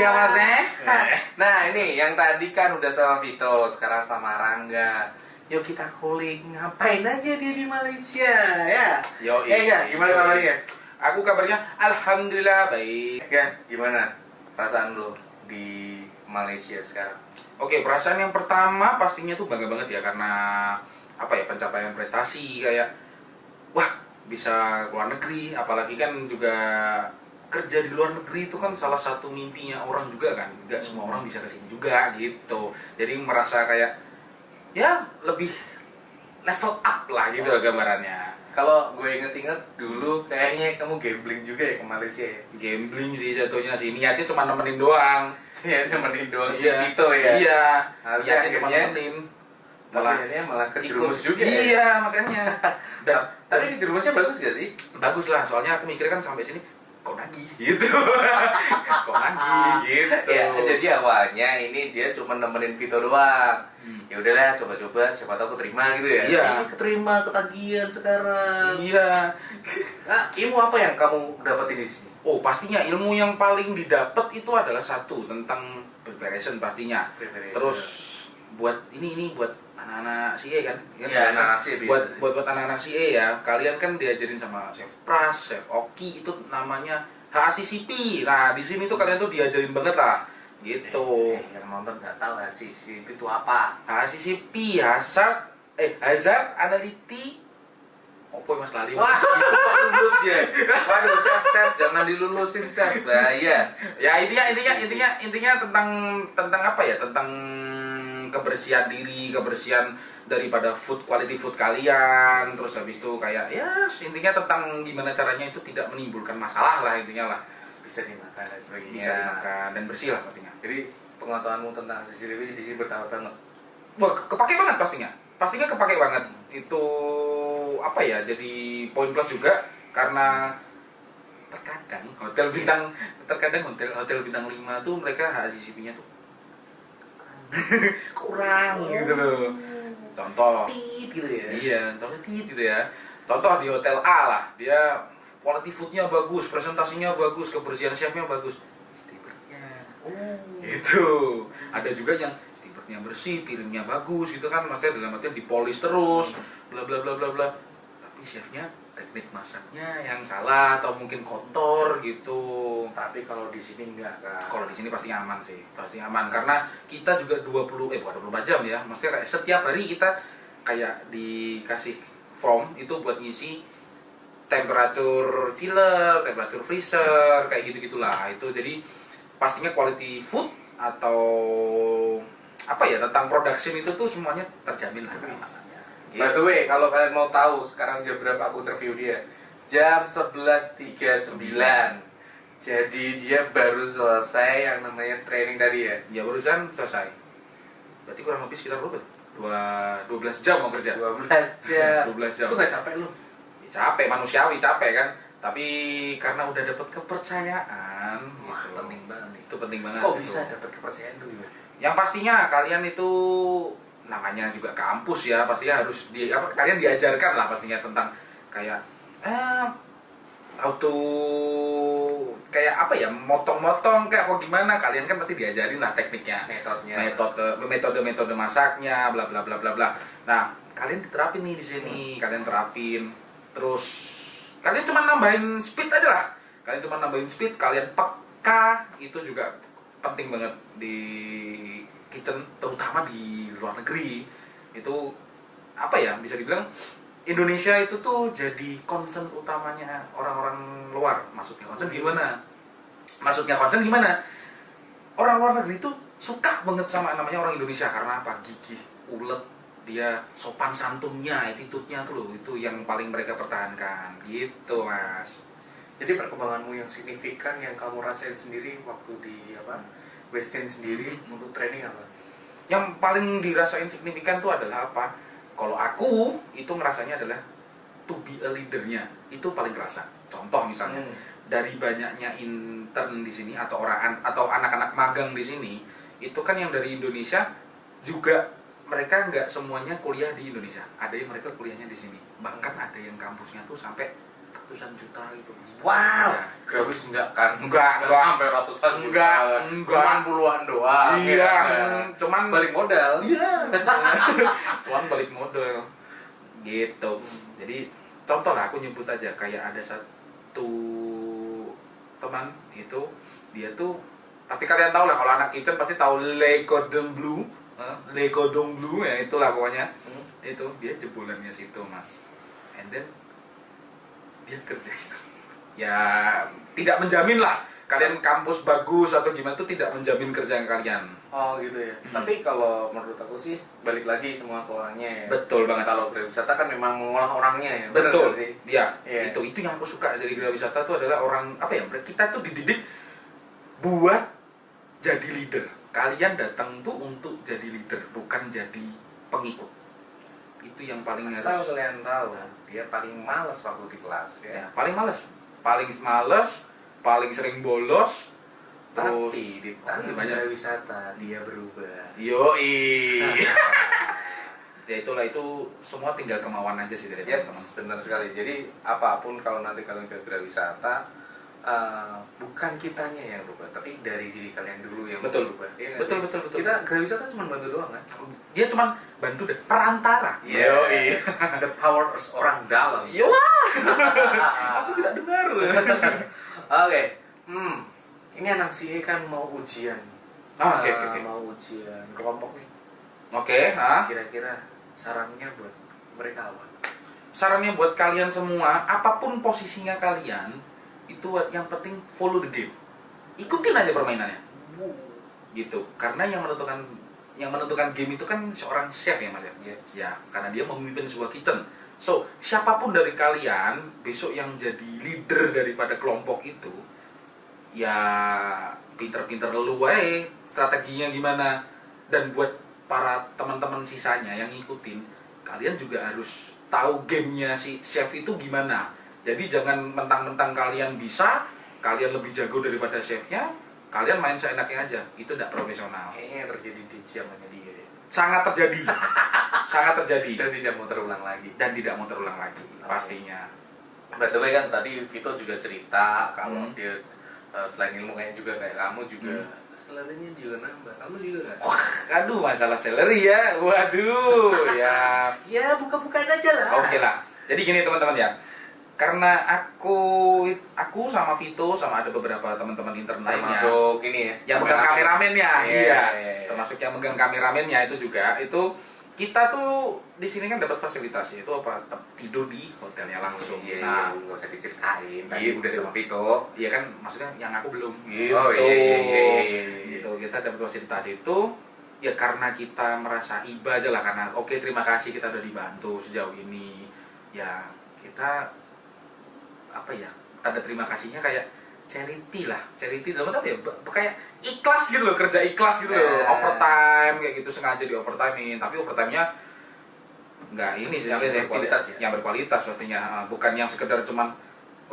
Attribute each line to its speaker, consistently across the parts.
Speaker 1: ya Mas Nah ini yang tadi kan udah sama Vito, sekarang sama Rangga. Yuk kita kulik, ngapain aja dia di Malaysia ya?
Speaker 2: Yo,
Speaker 1: ya, gimana kabarnya?
Speaker 2: Aku kabarnya alhamdulillah baik.
Speaker 1: Ya, gimana perasaan lo di Malaysia sekarang?
Speaker 2: Oke, perasaan yang pertama pastinya tuh bangga banget ya karena apa ya, pencapaian prestasi kayak wah bisa keluar negeri, apalagi kan juga kerja di luar negeri itu kan salah satu mimpinya orang juga kan, nggak semua orang bisa kesini juga gitu. Jadi merasa kayak ya lebih level up lah gitu gambarannya.
Speaker 1: Kalau gue inget-inget dulu kayaknya kamu gambling juga ya ke Malaysia ya?
Speaker 2: Gambling sih jatuhnya sih, niatnya cuma nemenin doang.
Speaker 1: Ya nemenin doang si
Speaker 2: Iya.
Speaker 1: Vito ya?
Speaker 2: Iya,
Speaker 1: Tapi
Speaker 2: niatnya cuma
Speaker 1: akhirnya-
Speaker 2: nemenin.
Speaker 1: Malah kejerumus juga ya?
Speaker 2: Iya, makanya. Dan
Speaker 1: Tapi kejerumusnya bagus gak sih?
Speaker 2: bagus lah, soalnya aku mikir kan sampai sini kok nagih gitu. Kok nagih gitu.
Speaker 1: Ya, jadi awalnya ini dia cuma nemenin Vito doang. Ya udahlah, coba-coba, siapa tahu keterima gitu ya.
Speaker 2: Iya.
Speaker 1: Keterima, ketagihan sekarang.
Speaker 2: Iya.
Speaker 1: Nah, ilmu apa yang kamu dapetin di sini?
Speaker 2: Oh, pastinya ilmu yang paling didapat itu adalah satu tentang preparation pastinya.
Speaker 1: Preparation.
Speaker 2: Terus buat ini buat anak-anak CA kan?
Speaker 1: Iya, anak-anak CA biasa.
Speaker 2: buat anak-anak CA ya. Kalian kan diajarin sama Chef Pras, Chef Oki, itu namanya HACCP. Nah, di sini tuh kalian tuh diajarin banget lah. Gitu.
Speaker 1: Yang nonton nggak tahu HACCP itu apa?
Speaker 2: HACCP, Hazard Analytic. Opo Mas Lali.
Speaker 1: Wah, itu kok lulus ya? Waduh, chef, jangan dilulusin chef, bahaya.
Speaker 2: Ya intinya tentang apa ya, tentang kebersihan diri, kebersihan daripada quality food kalian. Terus habis itu kayak ya intinya tentang gimana caranya itu tidak menimbulkan masalah lah intinya lah,
Speaker 1: Bisa dimakan dan sebagainya.
Speaker 2: bisa dimakan dan bersih lah pastinya.
Speaker 1: Jadi pengetahuanmu tentang CCTV di sini bertambah banget.
Speaker 2: Wah, kepake banget pastinya kepake banget. Itu apa ya, jadi poin plus juga karena terkadang hotel bintang 5 tuh mereka HACCP-nya tuh kurang gitu loh. Contoh
Speaker 1: Tit gitu ya.
Speaker 2: iya, contohnya gitu ya. Contoh di hotel A lah, dia quality foodnya bagus, presentasinya bagus, kebersihan chefnya bagus, stewardnya itu ada juga yang stewardnya bersih, piringnya bagus gitu kan, maksudnya dalam artian dipolis terus, bla bla bla bla bla, tapi chefnya teknik masaknya yang salah atau mungkin kotor gitu.
Speaker 1: Tapi kalau di sini enggak kan.
Speaker 2: Kalau di sini pasti aman sih, pasti aman karena kita juga bukan 24 jam ya, maksudnya kayak setiap hari kita kayak dikasih form itu buat ngisi temperatur chiller, temperatur freezer, kayak gitu-gitulah. Itu jadi pastinya quality food atau apa ya, tentang production itu tuh semuanya terjamin lah keamanannya.
Speaker 1: By the way, kalau kalian mau tahu sekarang jam berapa aku interview dia? Jam 11.39. Jadi dia baru selesai yang namanya training tadi ya.
Speaker 2: Ya barusan selesai. Berarti kurang lebih sekitar berapa? 12 jam mau kerja.
Speaker 1: 12 jam.
Speaker 2: 12 jam.
Speaker 1: Itu gak capek lu?
Speaker 2: Ya, capek, manusiawi capek kan. Tapi karena udah dapat kepercayaan,
Speaker 1: Wah,
Speaker 2: gitu.
Speaker 1: penting banget nih.
Speaker 2: Itu penting banget.
Speaker 1: Kok
Speaker 2: itu.
Speaker 1: bisa dapat kepercayaan tuh gimana?
Speaker 2: Yang pastinya kalian itu namanya juga kampus ya, pastinya harus kalian diajarkan lah pastinya tentang kayak auto kayak apa ya, motong-motong kayak apa gimana, kalian kan pasti diajarin lah tekniknya, metode masaknya, bla bla bla bla bla. Nah, kalian diterapin nih di sini, kalian terapin, terus kalian cuma nambahin speed aja lah, kalian peka, itu juga penting banget di kitchen, terutama di luar negeri. Itu apa ya, bisa dibilang Indonesia itu tuh jadi concern utamanya orang-orang luar. Maksudnya concern gimana? Orang luar negeri tuh suka banget sama namanya orang Indonesia karena apa? Gigih, ulet, dia sopan santunnya, attitude-nya tuh loh, itu yang paling mereka pertahankan gitu, Mas.
Speaker 1: Jadi perkembanganmu yang signifikan yang kamu rasain sendiri waktu di Westin sendiri untuk training apa?
Speaker 2: Yang paling dirasain signifikan tuh adalah apa? Kalau aku itu ngerasanya adalah to be a leadernya, itu paling kerasa. Contoh misalnya dari banyaknya intern di sini atau anak-anak magang di sini, itu kan yang dari Indonesia juga mereka nggak semuanya kuliah di Indonesia. Ada yang mereka kuliahnya di sini. Bahkan ada yang kampusnya tuh sampai ratusan juta gitu Mas.
Speaker 1: Wow,
Speaker 2: Ya.
Speaker 1: grafis enggak kan?
Speaker 2: Enggak
Speaker 1: sampai ratusan juta.
Speaker 2: Enggak.
Speaker 1: Cuman puluhan doang.
Speaker 2: Iya,
Speaker 1: ya.
Speaker 2: cuman
Speaker 1: Balik modal.
Speaker 2: Iya. Cuman balik modal. Gitu. Jadi contoh lah aku nyebut aja kayak ada satu teman itu dia tuh pasti kalian tahu lah kalau anak kitchen pasti tahu Le Cordon Bleu. Le Cordon Bleu ya itulah pokoknya. Itu dia jebolannya situ Mas. And then dia kerjanya ya tidak menjamin lah kalian kampus bagus atau gimana tuh tidak menjamin kerjaan kalian.
Speaker 1: Oh gitu ya. Tapi kalau menurut aku sih balik lagi semua ke orangnya ya.
Speaker 2: Betul banget.
Speaker 1: Kalau Grawisata kan memang mengolah orangnya ya.
Speaker 2: Betul
Speaker 1: sih.
Speaker 2: Ya,
Speaker 1: Yeah.
Speaker 2: itu yang aku suka dari Grawisata tuh adalah orang apa ya? Kita tuh dididik buat jadi leader. Kalian datang tuh untuk jadi leader, bukan jadi pengikut. Itu yang paling
Speaker 1: Asal
Speaker 2: harus.
Speaker 1: kalian tahu, dia paling males waktu di kelas ya.
Speaker 2: Ya, paling males, paling sering bolos. Terus
Speaker 1: Tapi di tahun
Speaker 2: banyak
Speaker 1: wisata dia berubah.
Speaker 2: Yoi. Ya itulah, itu semua tinggal kemauan aja sih dari
Speaker 1: Ya,
Speaker 2: teman-teman.
Speaker 1: benar sekali. Jadi apapun kalau nanti kalian ke Grawisata, bukan kitanya yang berubah, tapi dari diri kalian dulu yang
Speaker 2: Betul.
Speaker 1: berubah. Ya,
Speaker 2: Betul.
Speaker 1: Kita Grawisata cuma bantu doang kan?
Speaker 2: Dia cuma bantu deh, perantara.
Speaker 1: Yoi. The power orang dalam.
Speaker 2: Yolah. Aku tidak dengar.
Speaker 1: Oke. Ini anak sih kan mau ujian.
Speaker 2: Oke.
Speaker 1: Mau ujian kelompok nih.
Speaker 2: Oke,
Speaker 1: Kira-kira sarannya buat mereka apa?
Speaker 2: sarannya buat kalian semua, apapun posisinya kalian, itu yang penting follow the game. Ikutin aja permainannya. Gitu. Karena yang menentukan game itu kan seorang chef ya Mas ya.
Speaker 1: Yes.
Speaker 2: Ya, karena dia memimpin sebuah kitchen. So, siapapun dari kalian besok yang jadi leader daripada kelompok itu, ya pinter-pinter lu aja strateginya gimana. Dan buat para teman-teman sisanya yang ngikutin, kalian juga harus tahu gamenya si chef itu gimana. Jadi jangan mentang-mentang kalian bisa, kalian lebih jago daripada chefnya, kalian main seenaknya aja. Itu tidak profesional.
Speaker 1: Kayaknya yang terjadi di zamannya dia deh.
Speaker 2: Sangat terjadi. Sangat terjadi.
Speaker 1: Dan tidak mau terulang lagi.
Speaker 2: Pastinya.
Speaker 1: Betul kan tadi Vito juga cerita kalau dia selain ilmu kayaknya juga kayak kamu juga selerinya juga nambah. Kamu juga kan?
Speaker 2: Aduh, masalah salary ya. Waduh, ya.
Speaker 1: Ya buka-bukaan aja lah.
Speaker 2: Oke lah. Jadi gini teman-teman ya. Karena aku sama Vito sama ada beberapa teman-teman intern lainnya.
Speaker 1: Termasuk ini ya.
Speaker 2: Yang megang kameramennya.
Speaker 1: Iya.
Speaker 2: Termasuk yang megang kameramennya itu juga. Itu kita tuh di sini kan dapat fasilitas itu apa? Tidur di hotelnya langsung.
Speaker 1: Iya, nggak usah diceritain. Tadi
Speaker 2: Gitu.
Speaker 1: udah sama Vito.
Speaker 2: Iya kan, maksudnya yang aku belum. Gitu.
Speaker 1: Oh iya.
Speaker 2: Gitu. Kita dapat fasilitas itu ya karena kita merasa iba aja lah, karena oke, terima kasih kita udah dibantu sejauh ini. Ya kita apa ya, tanda terima kasihnya kayak charity lah, charity dalam apa ya, kayak ikhlas gitu loh, kerja ikhlas gitu loh, overtime kayak gitu, sengaja di overtimein, tapi overtimenya nggak ini sih,
Speaker 1: yang berkualitas ya?
Speaker 2: yang berkualitas pastinya, bukan yang sekedar cuman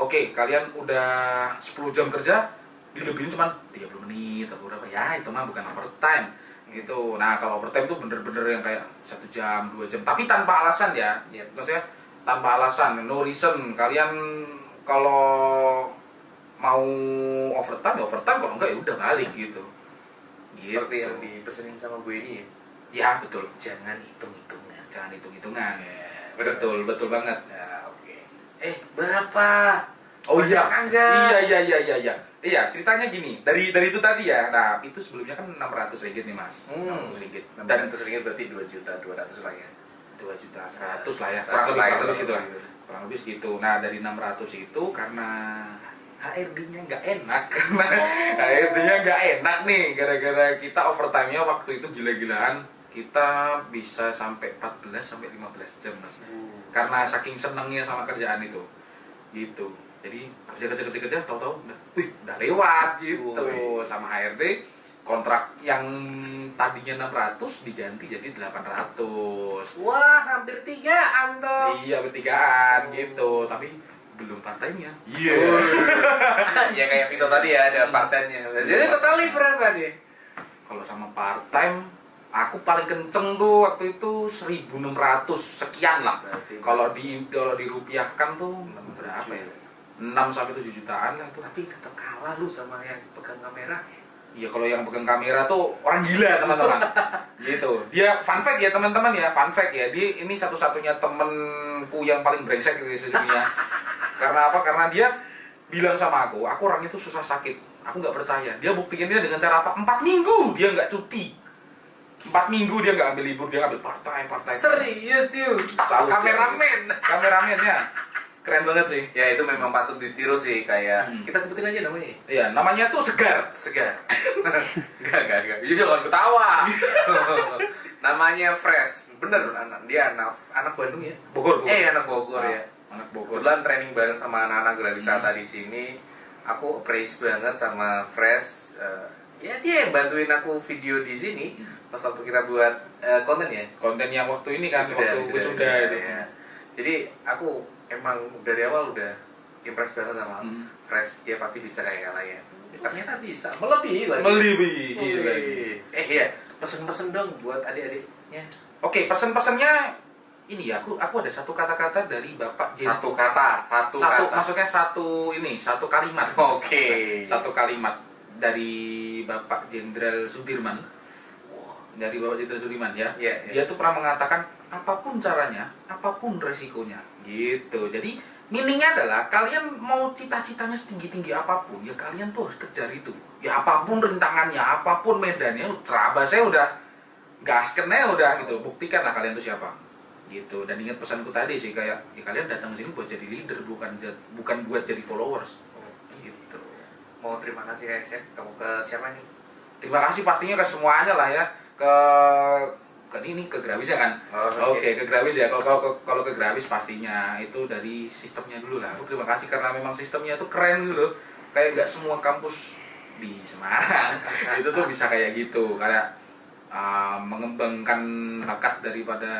Speaker 2: oke, kalian udah 10 jam kerja dilebihin cuman 30 menit atau berapa ya, itu mah bukan overtime gitu. Nah kalau overtime tuh bener-bener yang kayak 1 jam 2 jam tapi tanpa alasan ya, maksudnya tanpa alasan, no reason. Kalian kalau mau overtime ya overtime, kalau enggak ya udah balik gitu.
Speaker 1: Seperti yang dipesenin sama gue ini ya.
Speaker 2: Ya betul.
Speaker 1: Jangan hitung-hitungan.
Speaker 2: Jangan hitung-hitungan.
Speaker 1: Ya,
Speaker 2: betul banget.
Speaker 1: Ya, oke. Bapak.
Speaker 2: Oh iya.
Speaker 1: Enggak.
Speaker 2: Iya. Iya, ceritanya gini. Dari itu tadi ya. Nah, itu sebelumnya kan 600 ringgit nih, Mas. 600 ringgit.
Speaker 1: Dan 600 ringgit berarti 2.200.000 lah ya.
Speaker 2: 2.100.000 lah ya.
Speaker 1: Kurang lebih
Speaker 2: segitu lah. Kurang lebih segitu. Nah, dari 600 itu karena HRD-nya nggak enak, karena HRD-nya nggak enak nih, gara-gara kita overtime-nya waktu itu gila-gilaan, kita bisa sampai 14 sampai 15 jam Mas. Karena saking senengnya sama kerjaan itu, gitu. Jadi kerja, tahu-tahu udah lewat gitu. Sama HRD, kontrak yang tadinya 600 diganti jadi 800.
Speaker 1: Wah, hampir 3-an dong.
Speaker 2: Iya, bertigaan gitu, tapi belum part-time-nya.
Speaker 1: Ya kayak Vito tadi ya, ada part-time-nya. Jadi totalnya berapa nih?
Speaker 2: Kalau sama part-time, aku paling kenceng tuh waktu itu 1.600 sekian lah. Kalau dirupiahkan tuh berapa ya? sampai 7 jutaan lah itu.
Speaker 1: Tapi tetap kalah lu sama yang pegang kamera.
Speaker 2: Iya, kalau yang pegang kamera tuh orang gila teman-teman. Gitu. Dia fun fact ya teman-teman ya, fun fact ya. Dia ini satu-satunya temenku yang paling brengsek di sedunia. Karena apa? Karena dia bilang sama aku orangnya tuh susah sakit. Aku nggak percaya. Dia buktiinnya dengan cara apa? 4 minggu dia nggak cuti. 4 minggu dia nggak ambil libur, dia ngambil part time.
Speaker 1: Serius tuh.
Speaker 2: Kameramennya keren banget sih.
Speaker 1: Ya itu memang patut ditiru sih, kayak kita sebutin aja namanya.
Speaker 2: Iya, namanya tuh Segar.
Speaker 1: Enggak. Iya, jangan ketawa. Namanya Fresh. Bener, dia anak Bandung ya?
Speaker 2: Bogor.
Speaker 1: Anak Bogor ya.
Speaker 2: Anak Bogor.
Speaker 1: Kebetulan training bareng sama anak-anak Gerawisata di sini. Aku appraise banget sama Fresh. Ya dia yang bantuin aku video di sini pas waktu kita buat konten ya.
Speaker 2: Konten yang waktu ini kan, waktu wisuda itu.
Speaker 1: Ya. Jadi aku emang dari awal udah impress banget sama Fresh. Dia pasti bisa kayak kalian. Ternyata bisa, melebihi lagi. Iya, pesen-pesen dong buat adik-adiknya.
Speaker 2: Oke, pesen-pesennya ini ya, aku ada satu kata-kata dari Bapak
Speaker 1: Satu kata.
Speaker 2: Maksudnya satu kalimat.
Speaker 1: Oke.
Speaker 2: Satu kalimat dari Bapak Jenderal Sudirman. Dari Bapak Jenderal Sudirman ya. Dia tuh pernah mengatakan apapun caranya, apapun resikonya. Gitu. Jadi meaningnya adalah kalian mau cita-citanya setinggi-tinggi apapun, ya kalian tuh harus kejar itu. Ya apapun rintangannya, apapun medannya, terabasnya udah gaskennya udah gitu. Buktikan lah kalian tuh siapa. Gitu. Dan ingat pesanku tadi sih, kayak ya kalian datang ke sini buat jadi leader, bukan buat jadi followers. Gitu.
Speaker 1: Mau terima kasih guys ya. Kamu ke siapa nih?
Speaker 2: Terima kasih pastinya ke semuanya lah ya. Ke Grawis ya kan? Oke, ke Grawis ya. Kalau ke Grawis pastinya itu dari sistemnya dulu lah. Aku terima kasih karena memang sistemnya tuh keren gitu loh. Kayak nggak semua kampus di Semarang itu tuh bisa kayak gitu. Kayak mengembangkan bakat daripada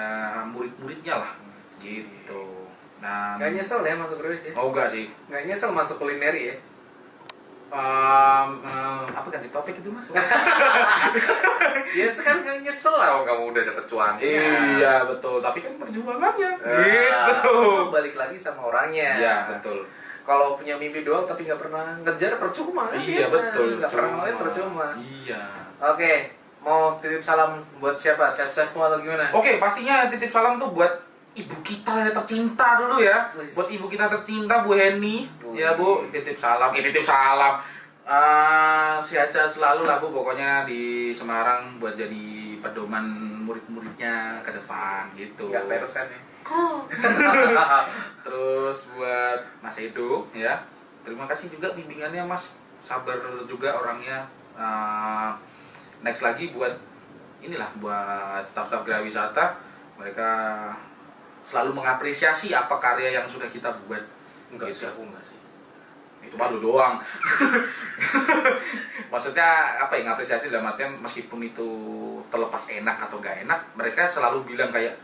Speaker 2: murid-muridnya lah. Gitu. Nah,
Speaker 1: nggak nyesel ya masuk Grawis ya?
Speaker 2: Oh enggak sih.
Speaker 1: Nggak nyesel masuk kulineri ya?
Speaker 2: Apa ganti topik itu mas?
Speaker 1: Ya sekarang kan nyesel lah kamu udah dapet cuan.
Speaker 2: Iya betul, tapi kan perjuangannya.
Speaker 1: Gitu. Balik lagi sama orangnya.
Speaker 2: Iya betul.
Speaker 1: Kalau punya mimpi doang tapi nggak pernah ngejar percuma kan?
Speaker 2: Iya betul.
Speaker 1: Nggak pernah ngelain percuma.
Speaker 2: Iya.
Speaker 1: Oke, mau titip salam buat siapa? Chef-chefmu atau gimana?
Speaker 2: Oke, pastinya titip salam tuh buat ibu kita yang tercinta dulu ya. Buat ibu kita tercinta Bu Heni. Ya Bu, titip salam. Titip salam. Sehat-sehat selalu lah Bu, pokoknya di Semarang buat jadi pedoman murid-muridnya ke depan gitu.
Speaker 1: Gak persen ya.
Speaker 2: Terus buat Mas Edo ya, terima kasih juga bimbingannya Mas, sabar juga orangnya. Next lagi buat inilah buat staf-staf Gerawisata, mereka selalu mengapresiasi apa karya yang sudah kita buat.
Speaker 1: Enggak sih, aku enggak sih.
Speaker 2: Itu malu doang. Maksudnya apa ya, ngapresiasi dalam artian meskipun itu terlepas enak atau gak enak, mereka selalu bilang kayak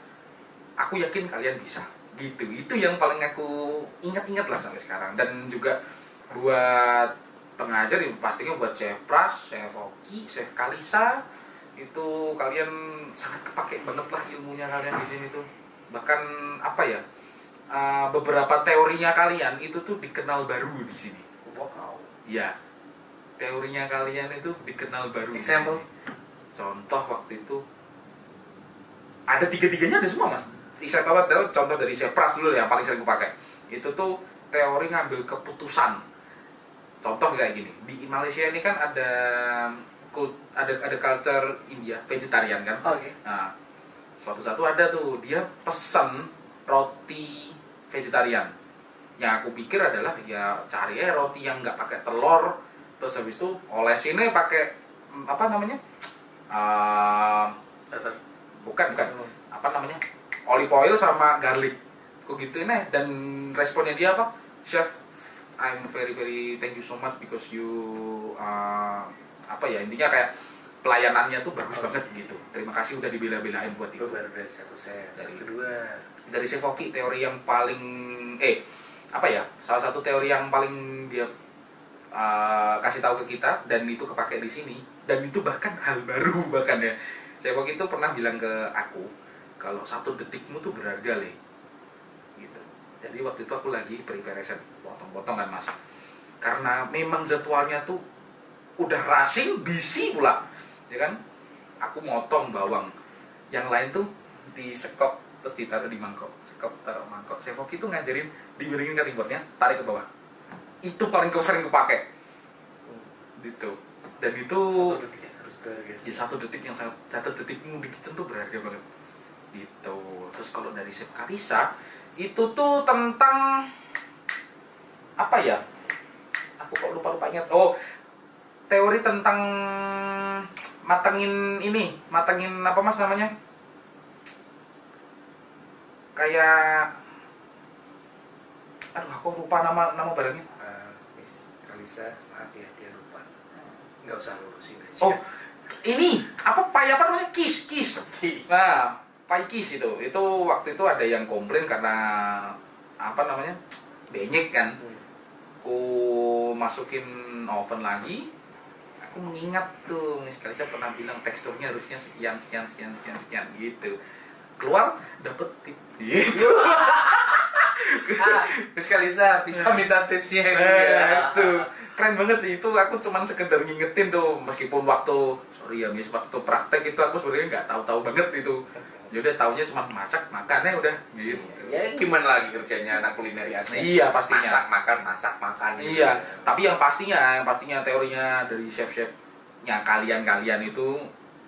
Speaker 2: aku yakin kalian bisa gitu. Itu yang paling aku ingat-ingat lah sampai sekarang. Dan juga buat pengajar ya, pastinya buat Chef Pras, Chef Oki, Chef Kalisa, itu kalian sangat kepake banget lah ilmunya kalian di sini tuh. Bahkan apa ya, beberapa teorinya kalian itu tuh dikenal baru di sini.
Speaker 1: Wow.
Speaker 2: Ya, teorinya kalian itu dikenal baru.
Speaker 1: Example?
Speaker 2: Contoh waktu itu ada tiga-tiganya ada semua mas. Saya tahu adalah contoh dari Chef Pras dulu yang paling sering gue pakai. Itu tuh teori ngambil keputusan. Contoh kayak gini, di Malaysia ini kan ada culture India vegetarian kan.
Speaker 1: Oke.
Speaker 2: Nah, suatu ada tuh dia pesan roti vegetarian. Yang aku pikir adalah ya cari roti yang nggak pakai telur, terus habis itu olesinnya pakai apa namanya? Bukan apa namanya? Olive oil sama garlic. Kok gitu nih? Dan responnya dia apa? Chef, I'm very thank you so much because you apa ya, intinya kayak pelayanannya tuh bagus banget gitu. Terima kasih udah dibela-belain buat itu.
Speaker 1: Itu baru dari satu chef. Dari kedua
Speaker 2: dari Chef Oki, teori yang paling apa ya, salah satu teori yang paling dia kasih tahu ke kita dan itu kepake di sini, dan itu bahkan hal baru bahkan ya. Chef Oki itu pernah bilang ke aku kalau 1 detikmu tuh berharga Le gitu. Jadi waktu itu aku lagi preparation, potong-potong kan Mas. Karena memang jadwalnya tuh udah rushing, busy pula, ya kan? Aku motong bawang, yang lain tuh disekop terus ditaruh di mangkok, sekop taruh mangkok. Chef Oki tuh ngajarin dimiringin cutting boardnya, tarik ke bawah. Itu paling sering kepake, gitu. Dan itu
Speaker 1: 1 detik harus berharga.
Speaker 2: Ya 1 detik yang 1 detikmu di kitchen tuh berharga banget, gitu. Terus kalau dari Chef Karissa itu tuh tentang apa ya? Aku kok lupa ingat. Oh, teori tentang matengin apa Mas namanya? Kayak aduh aku lupa nama barangnya.
Speaker 1: Miss Kalisa, maaf ya dia lupa. Nggak usah lurusin aja.
Speaker 2: Oh, ini apa namanya? Kis. Nah, pai kis itu waktu itu ada yang komplain karena apa namanya? Benyek kan. Aku masukin oven lagi. Aku mengingat tuh Miss Kalisa pernah bilang teksturnya harusnya sekian gitu. Keluar dapet tip gitu.
Speaker 1: Miss Kalisa bisa minta tipsnya
Speaker 2: itu keren banget sih itu. Aku cuman sekedar ngingetin tuh, meskipun waktu waktu praktek itu aku sebenarnya nggak tahu banget itu. Yaudah taunya cuma masak makannya udah gitu.
Speaker 1: Ya gimana lagi kerjanya anak kulineri aja.
Speaker 2: Iya pastinya.
Speaker 1: Masak makan.
Speaker 2: Iya, gitu. Tapi yang pastinya teorinya dari chef-chefnya kalian itu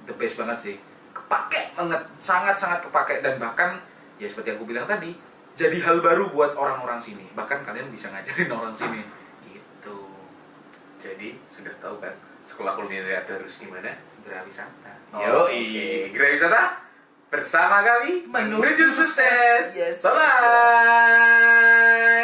Speaker 2: the best banget sih. Kepake banget, sangat kepake, dan bahkan ya seperti yang aku bilang tadi, jadi hal baru buat orang-orang sini. Bahkan kalian bisa ngajarin orang sini. Gitu.
Speaker 1: Jadi sudah tahu kan sekolah kulineri harus gimana?
Speaker 2: Gerawisata.
Speaker 1: Gerawisata bersama kami menuju sukses.
Speaker 2: Yes.
Speaker 1: Bye bye.